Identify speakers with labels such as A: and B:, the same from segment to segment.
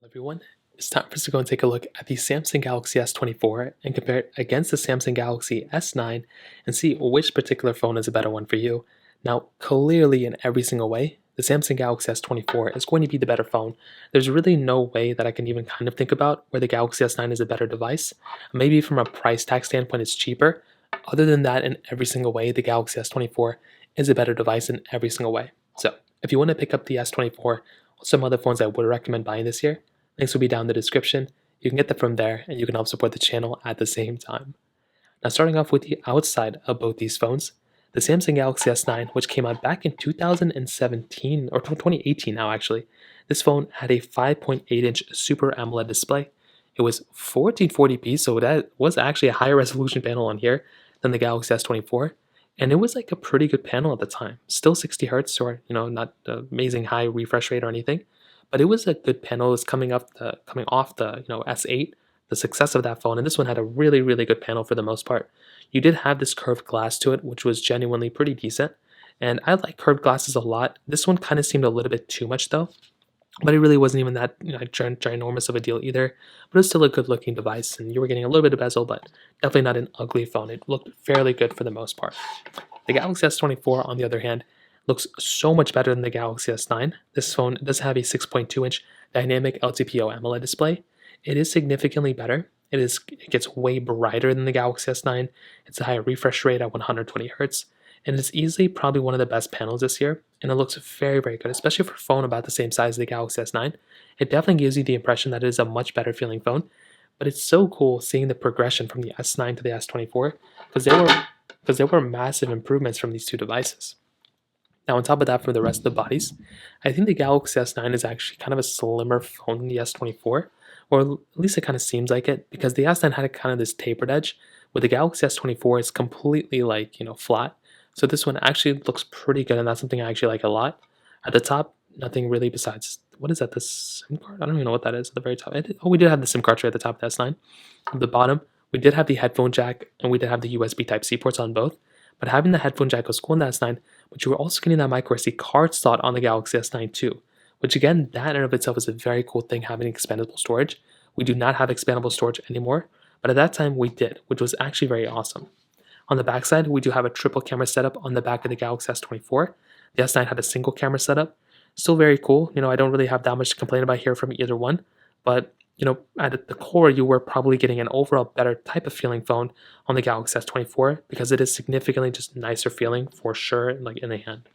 A: Everyone, it's time for us to go and take a look at the Samsung Galaxy S24 and compare it against the Samsung Galaxy S9 and see which particular phone is a better one for you. Now, clearly in every single way, the Samsung Galaxy S24 is going to be the better phone. There's really no way that I can even kind of think about where the Galaxy S9 is a better device. Maybe from a price tag standpoint, it's cheaper. Other than that, in every single way, the Galaxy S24 is a better device in every single way. So, if you want to pick up the S24 or some other phones I would recommend buying this year, links will be down in the description. You can get them from there and you can help support the channel at the same time. Now, starting off with the outside of both these phones, the Samsung Galaxy S9, which came out back in 2017 or 2018 now actually, this phone had a 5.8-inch Super AMOLED display. It was 1440p, so that was actually a higher resolution panel on here than the Galaxy S24, and it was like a pretty good panel at the time. Still 60 hertz, or not the amazing high refresh rate or anything, but it was a good panel. It was coming off the S8, the success of that phone, and this one had a really good panel for the most part. You did have this curved glass to it, which was genuinely pretty decent, and I like curved glasses a lot. This one kind of seemed a little bit too much though, but it really wasn't even that ginormous of a deal either. But it was still a good looking device, and you were getting a little bit of bezel, but definitely not an ugly phone. It looked fairly good for the most part. The Galaxy S24, on the other hand, looks so much better than the Galaxy S9. This phone does have a 6.2-inch dynamic LTPO AMOLED display. It is significantly better. It gets way brighter than the Galaxy S9. It's a higher refresh rate at 120 Hz, and it's easily probably one of the best panels this year. And it looks very good, especially for a phone about the same size as the Galaxy S9. It definitely gives you the impression that it is a much better feeling phone. But it's so cool seeing the progression from the S9 to the S24 because there were massive improvements from these two devices. Now, on top of that, for the rest of the bodies, I think the Galaxy S9 is actually kind of a slimmer phone than the S24, or at least it kind of seems like it, because the S9 had kind of this tapered edge, where the Galaxy S24 is completely flat. So this one actually looks pretty good, and that's something I actually like a lot. At the top, nothing really besides, what is that, the SIM card? I don't even know what that is at the very top. We did have the SIM card tray at the top of the S9. At the bottom, we did have the headphone jack, and we did have the USB Type-C ports on both. But having the headphone jack was cool in the S9, but you were also getting that micro SD card slot on the Galaxy S9 too, which again, that in and of itself is a very cool thing, having expandable storage. We do not have expandable storage anymore, but at that time we did, which was actually very awesome. On the back side, we do have a triple camera setup on the back of the Galaxy S24. The S9 had a single camera setup. Still very cool. I don't really have that much to complain about here from either one, but at the core, you were probably getting an overall better type of feeling phone on the Galaxy S24 because it is significantly just nicer feeling for sure, like in the hand.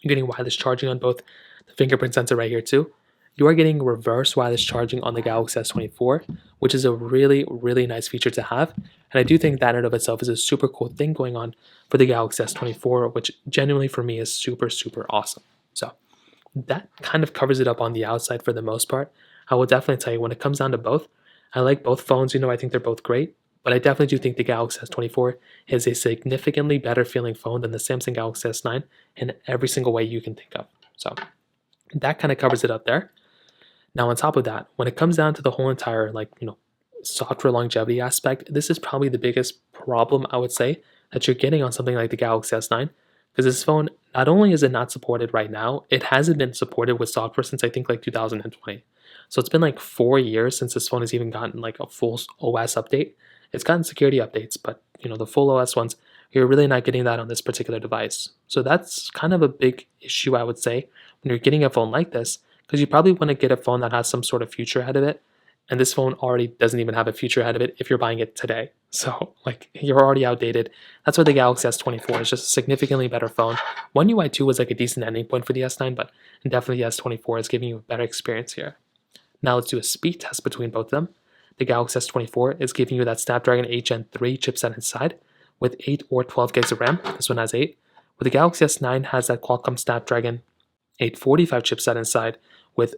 A: You're getting wireless charging on both the fingerprint sensor right here too. You are getting reverse wireless charging on the Galaxy S24, which is a really nice feature to have. And I do think that in and of itself is a super cool thing going on for the Galaxy S24, which genuinely for me is super awesome. So that kind of covers it up on the outside for the most part. I will definitely tell you, when it comes down to both, I like both phones. I think they're both great, but I definitely do think the Galaxy S24 is a significantly better feeling phone than the Samsung Galaxy S9 in every single way you can think of. So that kind of covers it up there. Now, on top of that, when it comes down to the whole entire software longevity aspect, this is probably the biggest problem I would say that you're getting on something like the Galaxy S9, because this phone, not only is it not supported right now, it hasn't been supported with software since I think 2020. So it's been 4 years since this phone has even gotten a full OS update. It's gotten security updates, but the full OS ones, you're really not getting that on this particular device. So that's kind of a big issue, I would say, when you're getting a phone like this, because you probably want to get a phone that has some sort of future ahead of it. And this phone already doesn't even have a future ahead of it if you're buying it today. So you're already outdated. That's why the Galaxy S24 is just a significantly better phone. One UI 2 was a decent ending point for the S9, but definitely the S24 is giving you a better experience here. Now let's do a speed test between both of them. The Galaxy S24 is giving you that Snapdragon 8 Gen 3 chipset inside with 8 or 12 gigs of RAM. This one has 8. But the Galaxy S9 has that Qualcomm Snapdragon 845 chipset inside with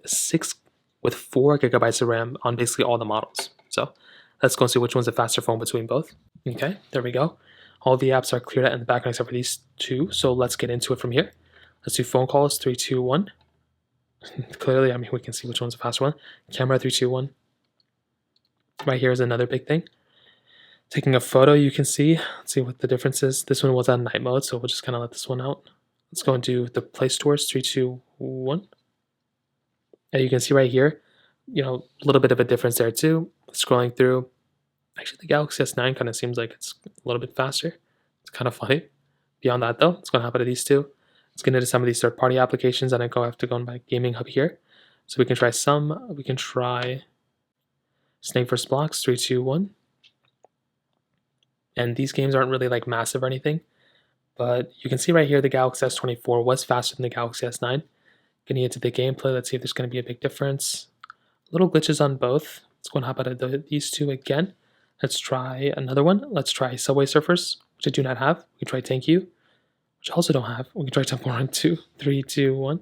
A: 4 gigabytes of RAM on basically all the models. So let's go and see which one's a faster phone between both. Okay, there we go. All the apps are cleared out in the background except for these two. So let's get into it from here. Let's do phone calls, 3, 2, 1. Clearly, we can see which one's the faster one. Camera, 3, 2, 1. Right here is another big thing. Taking a photo, you can see. Let's see what the difference is. This one was on night mode, so we'll just kind of let this one out. Let's go and do the Play Stores, 3, 2, 1. And you can see right here, A little bit of a difference there too. Scrolling through, actually the Galaxy S9 kind of seems like it's a little bit faster. It's kind of funny. Beyond that though, it's going to happen to these two. Let's get into some of these third-party applications, and I have to go in my gaming hub here. So we can try some. We can try Snake vs. Blocks 3, 2, 1. And these games aren't really like massive or anything, but you can see right here the Galaxy S24 was faster than the Galaxy S9. Getting into the gameplay, let's see if there's going to be a big difference. Little glitches on both. Let's go and hop out of these two again. Let's try another one. Let's try Subway Surfers, which I do not have. We can try Thank You, which I also don't have. We can try Temple Run 2, 3, 2, 1.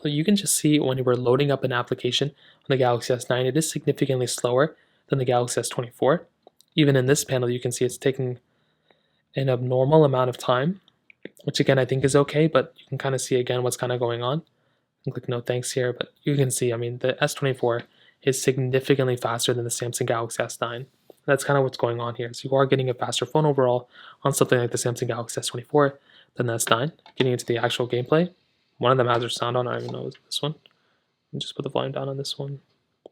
A: You can just see when we're loading up an application on the Galaxy S9, it is significantly slower than the Galaxy S24. Even in this panel, you can see it's taking an abnormal amount of time, which again, I think is okay, but you can kind of see again what's kind of going on. I can click no thanks here, but you can see, I mean, the S24 is significantly faster than the Samsung Galaxy S9. That's kind of what's going on here. So you are getting a faster phone overall on something like the Samsung Galaxy S24 than the S9. Getting into the actual gameplay, one of them has their sound on. I don't even know this one. Just put the volume down on this one.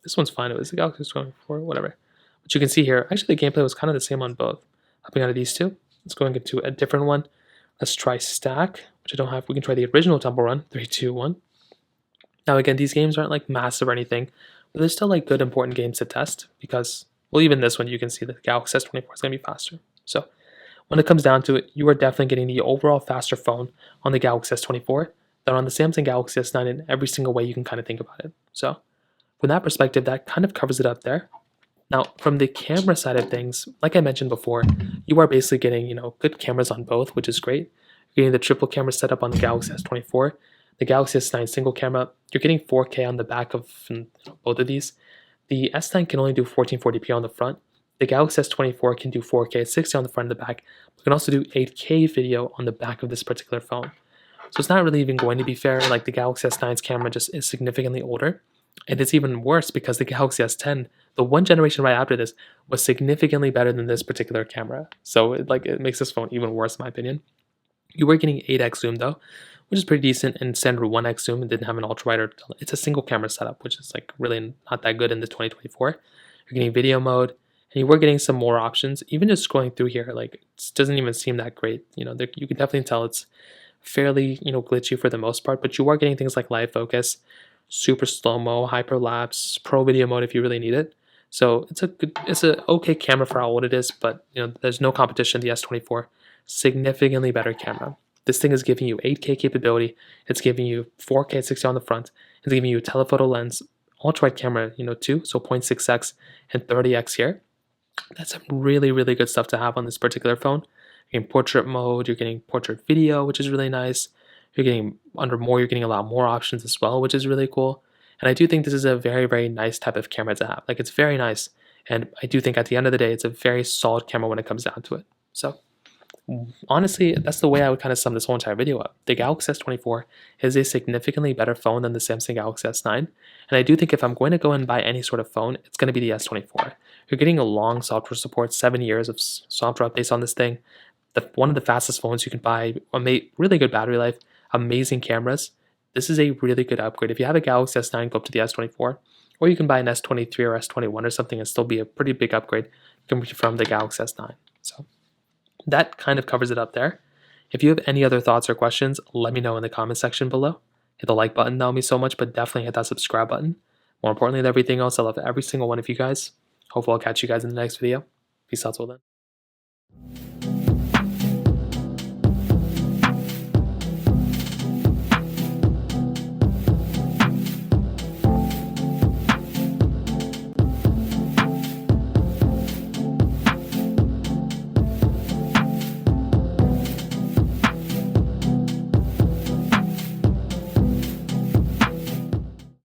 A: This one's fine. It was the Galaxy S24, whatever. But you can see here, actually the gameplay was kind of the same on both. Hopping out of these two, let's go and get to a different one. Let's try Stack, which I don't have. We can try the original Temple Run, 3, 2, 1. Now again, these games aren't like massive or anything, but they're still like good important games to test because, well, even this one you can see that the Galaxy S24 is going to be faster. So when it comes down to it, you are definitely getting the overall faster phone on the Galaxy S24 than on the Samsung Galaxy S9 in every single way you can kind of think about it. So from that perspective, that kind of covers it up there. Now, from the camera side of things, like I mentioned before, you are basically getting, good cameras on both, which is great. You're getting the triple camera setup on the Galaxy S24, the Galaxy S9 single camera. You're getting 4K on the back of both of these. The S9 can only do 1440p on the front. The Galaxy S24 can do 4K 60 on the front and the back, but can also do 8K video on the back of this particular phone. So it's not really even going to be fair. Like the Galaxy S9's camera just is significantly older. And it's even worse because the Galaxy S10, the one generation right after this, was significantly better than this particular camera. So it makes this phone even worse in my opinion. You were getting 8x zoom though, which is pretty decent, and standard 1x zoom and didn't have an ultra wide. It's a single camera setup, which is like really not that good in the 2024. You're getting video mode, and you were getting some more options. Even just scrolling through here, like it doesn't even seem that great. You can definitely tell it's fairly glitchy for the most part, but you are getting things like live focus, super slow-mo, hyperlapse, pro video mode if you really need it. So it's a okay camera for how old it is, but there's no competition. The S24, significantly better camera. This thing is giving you 8K capability. It's giving you 4K 60 on the front. It's giving you a telephoto lens, ultra wide camera, too, so 0.6x and 30x here. That's some really, really good stuff to have on this particular phone. You're getting portrait mode, you're getting portrait video, which is really nice. You're getting you're getting a lot more options as well, which is really cool. And I do think this is a very, very nice type of camera to have. Like, it's very nice. And I do think at the end of the day, it's a very solid camera when it comes down to it. So honestly, that's the way I would kind of sum this whole entire video up. The Galaxy S24 is a significantly better phone than the Samsung Galaxy S9. And I do think if I'm going to go and buy any sort of phone, it's going to be the S24. You're getting a long software support, 7 years of software updates on this thing. One of the fastest phones you can buy, really good battery life, amazing cameras. This is a really good upgrade. If you have a Galaxy S9, go up to the S24, or you can buy an S23 or S21 or something and still be a pretty big upgrade from the Galaxy S9. So that kind of covers it up there. If you have any other thoughts or questions, let me know in the comment section below. Hit the like button, that would mean so much, but definitely hit that subscribe button. More importantly than everything else, I love every single one of you guys. Hopefully I'll catch you guys in the next video. Peace out till then.